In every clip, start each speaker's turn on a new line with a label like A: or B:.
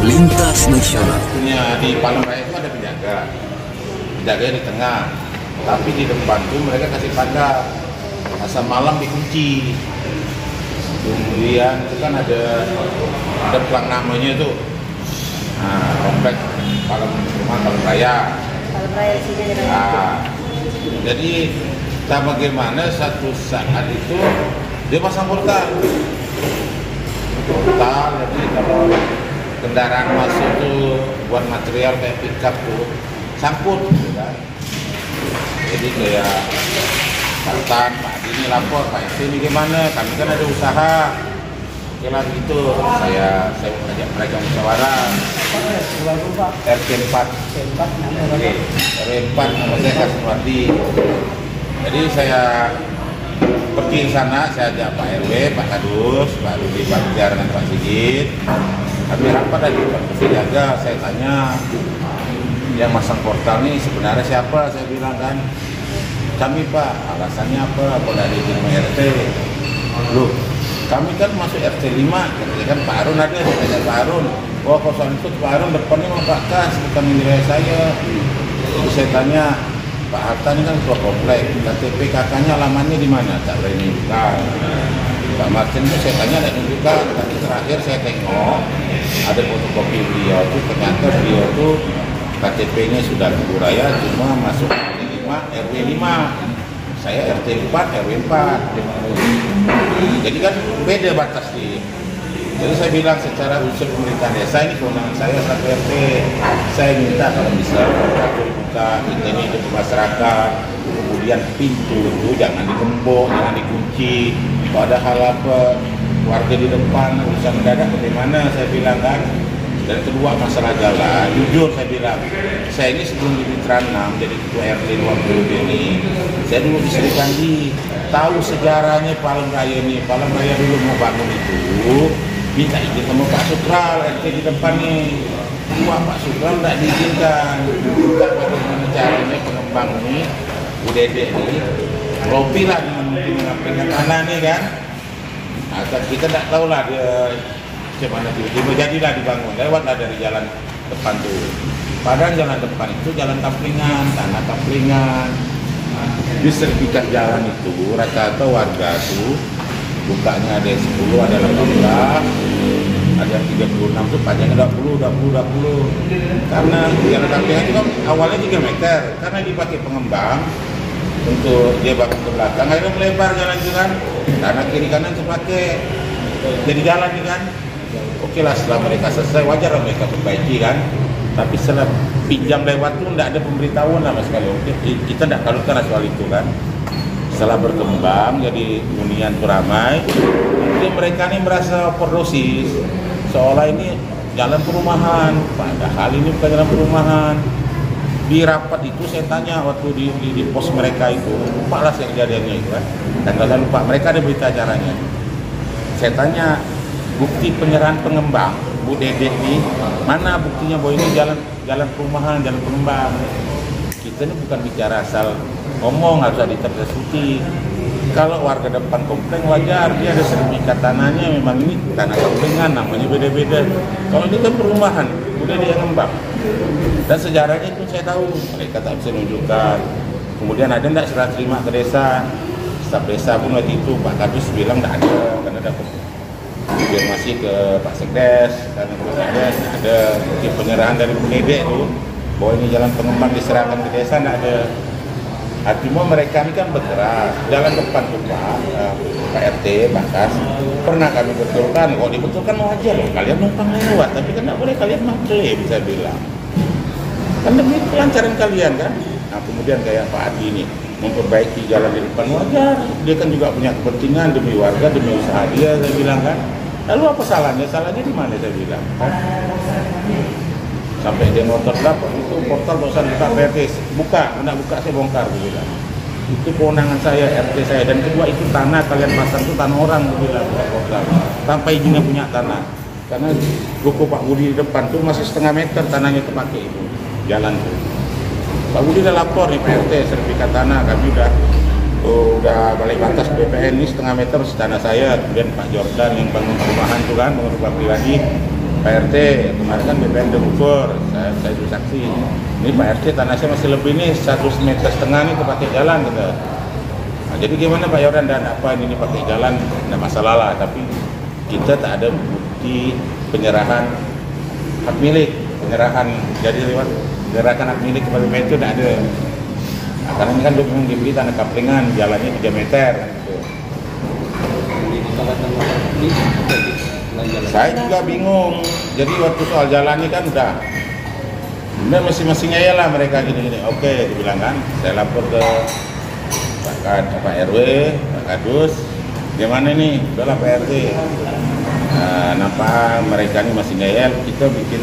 A: lintas nasional.
B: Punya di Palembang itu ada penjaga di tengah, tapi di depan tuh mereka kasih pagar, masa malam dikunci. Kemudian itu kan ada pelang namanya itu, komplek Palem Raya.
C: Palem sini ada.
B: Jadi tak bagaimana satu saat itu dia pasang portal. Jadi kalau kendaraan masuk tuh buat material kayak pickup tuh sangkut, gitu kan. Jadi kayak Sultan, Pak Adi ini lapor, Pak RT ini gimana? Kami kan ada usaha. Oke lah gitu, saya mengajak mereka musyawarah. RT 4 nama saya Kasnwardi. Jadi saya pergi ke sana, saya ajak Pak RW, Pak Kadus, Pak Rudi Baktiar dan Pak Sigit. Kami rapat dari Pak Penjaga, saya tanya yang masang portal ini sebenarnya siapa? Saya bilang kan, kami Pak, alasannya apa? Kalau ada izin sama RT. Loh, kami kan masuk RT 5, kan Pak Harun ada, saya tanya Pak Harun. Oh, kalau soal itu Pak Harun depannya sama Pak Kas, bukan wilayah saya. Jadi saya tanya, Pak Harta ini kan ketua komplek, KTP kakaknya alamannya di mana? Tak berani buka. Pak Martin itu saya tanya ada tunjukkan. Tapi terakhir saya tengok ada fotokopi beliau itu, ternyata beliau itu KTP-nya sudah Tugu Raya, cuma masuk RW 5. Saya RT 4, RW 4. Jadi kan beda batas di. Jadi saya bilang secara unsur pemerintah desa ini kewenangan saya satu RT. Saya minta kalau bisa buka ini untuk masyarakat. Kemudian pintu itu jangan digembok, jangan dikunci. Kalau ada hal apa warga di depan urusan mendadak bagaimana, saya bilang kan. Dan kedua masalah jalan, jujur saya bilang, saya ini sebelum di Mitra 6 jadi ketua RT 20 ini, saya dulu di Sri Kandi, tahu sejarahnya Palem Raya ini. Palem Raya dulu mau bangun itu, minta izin sama Pak Sutral, RT di depan nih. Pak Sutral tidak diizinkan. Juga bagaimana caranya pengembang ini, Bu Dede ini, lobby lah dengan mungkin tanah nih kan. Nah, kita tidak tahu lah dia gimana tiba-tiba jadilah dibangun, lewatlah dari jalan depan tuh. Padahal jalan depan itu jalan kaplingan, tanah kaplingan. Di sertifikat jalan itu rata-rata warga tuh bukanya ada 10, ada 18, ada 36 tuh panjangnya 20. Karena jalan kaplingan itu kan awalnya 3 meter, karena dipakai pengembang untuk dia bangun ke belakang, akhirnya melebar jalan itu kan, karena kiri kanan terpakai jadi jalan ini kan. Oke lah, setelah mereka selesai wajar lah mereka perbaiki kan. Tapi setelah pinjam lewat tuh tidak ada pemberitahuan sama sekali. Oke, kita tidak kalutkan soal itu kan. Setelah berkembang jadi hunian tuh ramai, jadi mereka ini merasa overdosis seolah ini jalan perumahan, padahal ini bukan jalan perumahan. Di rapat itu saya tanya waktu di pos mereka itu, lupa lah kejadiannya itu kan, dan kalau lupa mereka ada berita acaranya. Saya tanya, bukti penyerahan pengembang Bu Dede ini mana buktinya bahwa ini jalan perumahan, jalan pengembang. Kita ini bukan bicara asal ngomong, harus ada tersuti. Kalau warga depan kompleng wajar, dia ada sertifikat tanahnya, memang ini tanah komplengan, namanya beda-beda. Kalau ini kan perumahan, Bu Dede yang ngembang. Dan sejarahnya itu saya tahu, mereka tak bisa menunjukkan. Kemudian ada enggak serah terima ke desa? Staf desa pun waktu itu Pak Kadus bilang enggak ada, karena ada konfirmasi ke Pak Sekdes, karena Pak Sekdes ada bukti penyerahan dari Bu Dede itu bahwa ini jalan pengembang diserahkan ke desa, tidak ada. Cuma mereka ini kan bergerak jalan depan tuh Pak RT, Pak Kas, pernah kami betulkan. Oh dibetulkan wajar loh, kalian numpang lewat, tapi kan tidak boleh kalian mengklaim, saya bilang. Kan demi kelancaran kalian kan. Nah kemudian kayak Pak Adi ini memperbaiki jalan di depan wajar, dia kan juga punya kepentingan demi warga, demi usaha dia, saya bilang kan. Lalu apa salahnya? Salahnya di mana, saya bilang kan? Sampai dia motor dapat itu portal dosa buka PRT, buka, tidak buka saya bongkar, dia bilang. Itu kewenangan saya, RT saya, dan kedua itu tanah kalian pasang itu tanah orang, dia bilang, portal tanpa izinnya punya tanah. Karena ruko Pak Budi di depan tuh masih setengah meter tanahnya terpakai itu jalan tuh. Pak Budi udah lapor nih PRT sertifikat tanah, kami udah balik batas BPN ini setengah meter tanah saya. Kemudian Pak Jordan yang bangun perumahan tuh kan, bangun rumah pribadi, Pak RT kemarin kan BPN Demukur, saya itu saksi. Ini Pak RT tanah saya masih lebih nih 1,5 meter nih kepakai jalan gitu. Nah, jadi gimana Pak Yoran dan apa ini pakai jalan tidak masalah lah, tapi kita tak ada bukti penyerahan hak milik, jadi lewat penyerahan hak milik kepada BPN itu tidak ada. Nah, karena ini kan memang diberi tanah kaplingan, jalannya 3 meter gitu. Saya juga bingung. Jadi waktu soal jalan ini kan udah masing-masingnya ya lah mereka gini-gini. Oke, dibilang kan, saya lapor ke Pak RW, Pak Kadus. Gimana nih? Udahlah Pak RT. Nampak mereka ini masih ngeyel, kita bikin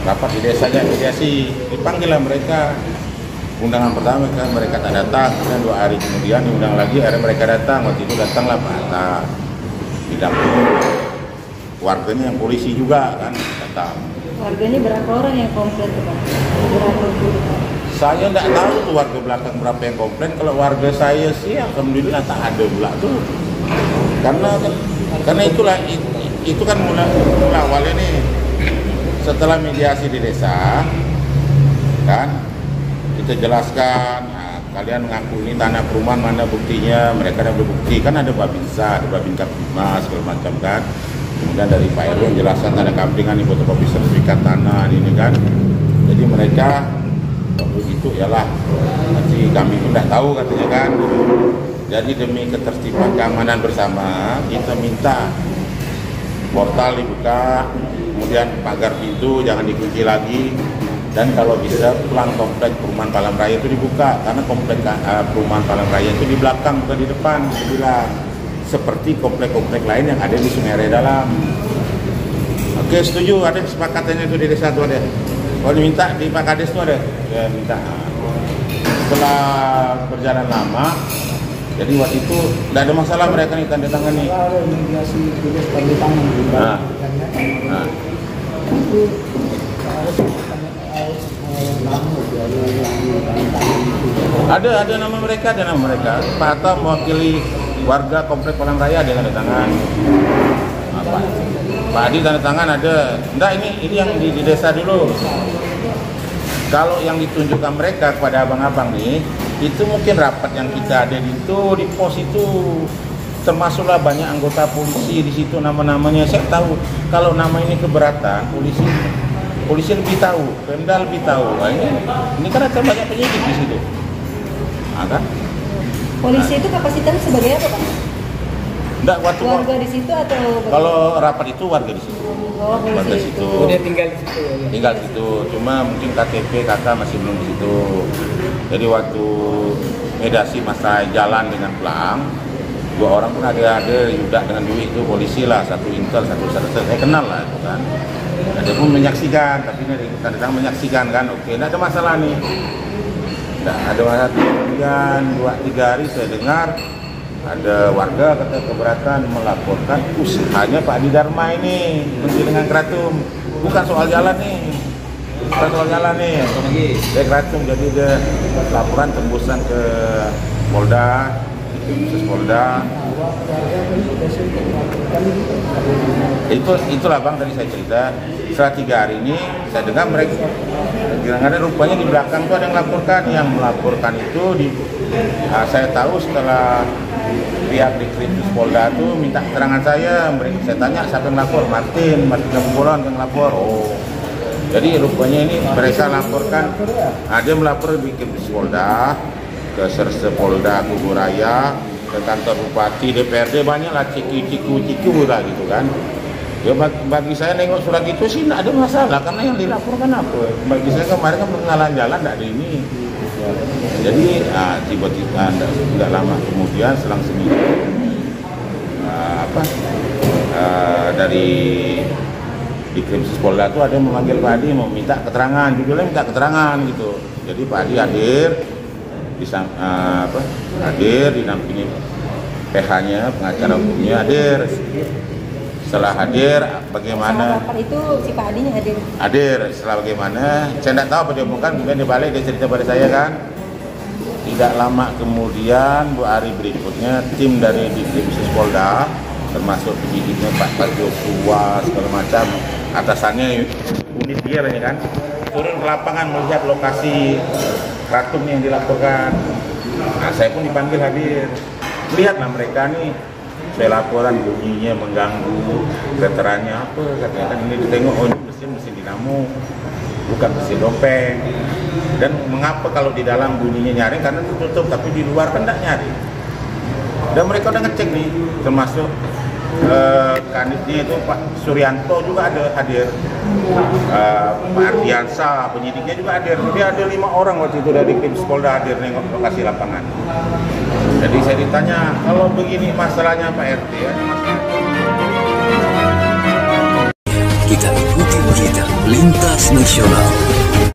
B: rapat di desanya, mediasi. Dipanggil lah mereka. Undangan pertama kan mereka tak datang, dan 2 hari kemudian diundang lagi, akhirnya mereka datang. Waktu itu datanglah Pak Atta, didampingi warganya yang polisi juga kan datang.
A: Warganya berapa orang yang komplain tuh Pak?
B: Saya tidak tahu tuh warga belakang berapa yang komplain. Kalau warga saya sih alhamdulillah tak ada pula tuh. Karena itulah itu kan mula awalnya nih setelah mediasi di desa kan kita jelaskan, kalian mengaku ini tanah perumahan, mana buktinya, mereka ada bukti, kan ada Babinsa, ada Babin Kaptimas, segala macam kan. Kemudian dari Pak RW menjelaskan tanah kamplingan ini fotokopi sertifikat tanah ini kan. Jadi mereka begitu ialah nanti kami pun dah tahu katanya kan. Jadi demi ketertiban keamanan bersama kita minta portal dibuka, kemudian pagar pintu jangan dikunci lagi. Dan kalau bisa pelang komplek perumahan Palang Raya itu dibuka, karena komplek perumahan Palang Raya itu di belakang bukan di depan, sebelah seperti komplek-komplek lain yang ada di Sungai Raya Dalam. Oke, setuju, ada kesepakatannya itu di desa itu ada. Kalau diminta di Pak Kades itu ada, ya minta. Setelah berjalan lama, jadi waktu itu tidak ada masalah mereka nih tanda tangan nih. Ada nama mereka, Pak Atta mewakili warga komplek Palang Raya ada tanda tangan. Pak Adi tanda tangan ada. Enggak, ini yang di desa dulu. Kalau yang ditunjukkan mereka kepada abang-abang nih, itu mungkin rapat yang kita ada di pos itu, termasuklah banyak anggota polisi di situ nama-namanya. Saya tahu kalau nama ini keberatan, polisi lebih tahu, Pemda lebih tahu. Nah, ini kan ada banyak penyidik di situ. Kan?
A: Polisi itu kapasitasnya sebagai apa Pak?
B: Enggak, waktu
A: warga di situ atau
B: kalau rapat itu warga di situ.
A: Oh,
B: warga di situ.
C: Udah tinggal di situ ya.
B: Tinggal di situ. Cuma mungkin KTP kakak masih belum di situ. Jadi waktu mediasi masa jalan dengan pelang, 2 orang pun ada Yuda dengan Dwi itu polisi lah, satu intel, satu saya kenal lah itu kan. Ada pun menyaksikan, tapi ini kadang menyaksikan kan, oke, tidak ada masalah nih. Tidak ada masalah. Kemudian 2-3 hari saya dengar ada warga kata keberatan melaporkan usahanya Pak Adi Dharma ini Menteri dengan Keratum, bukan soal jalan nih, dari Keratum. Jadi ada laporan tembusan ke Polda, khusus Polda. Itulah Bang tadi saya cerita. Setelah 3 hari ini saya dengar mereka kadang-kadang rupanya di belakang tuh ada yang melaporkan itu saya tahu setelah pihak di Krim Polda itu minta keterangan saya tanya siapa yang lapor, Martin Nampulon yang lapor. Oh, jadi rupanya ini mereka laporkan, dia melapor di Krim Polda, ke Serse Polda Kuburaya, ke kantor Bupati, DPRD, banyak lah ciku lah gitu kan. Ya bagi saya nengok surat itu sih tidak ada masalah, karena yang dilaporkan apa? Bagi saya kemarin kan pengalaman jalan tidak ada ini. Jadi tiba-tiba tidak lama kemudian selang seminggu dari di Krimsus Polda itu ada yang memanggil Pak Adi mau minta keterangan, judulnya minta keterangan gitu. Jadi Pak Adi hadir dinampingi PH-nya, pengacara hukumnya hadir. Setelah hadir, bagaimana?
A: Rapat itu si Pak Adinya hadir.
B: Hadir. Setelah bagaimana? Saya tidak tahu apa dia omongkan. Kemudian dia balik, dia cerita pada saya kan. Tidak lama kemudian, 2 hari berikutnya, tim dari Krimsus Polda termasuk penyidiknya Pak Joshua segala macam, atasannya unit dia lah ya kan, turun ke lapangan melihat lokasi kraton yang dilaporkan. Nah, saya pun dipanggil hadir. Lihatlah mereka nih, saya laporan bunyinya mengganggu, veterannya apa, katanya kan ini ditengok, oh ini mesin dinamo, bukan mesin dopeng. Dan mengapa kalau di dalam bunyinya nyaring, karena tertutup, tapi di luar kan tidak nyaring. Dan mereka udah ngecek nih, termasuk kanitnya itu Pak Suryanto juga ada hadir, Pak Ardiansa penyidiknya juga hadir. Jadi ada 5 orang waktu itu dari tim Polda hadir nengok lokasi lapangan. Jadi saya ditanya, kalau begini masalahnya Pak RT ya,
C: Kita ikuti berita lintas nasional.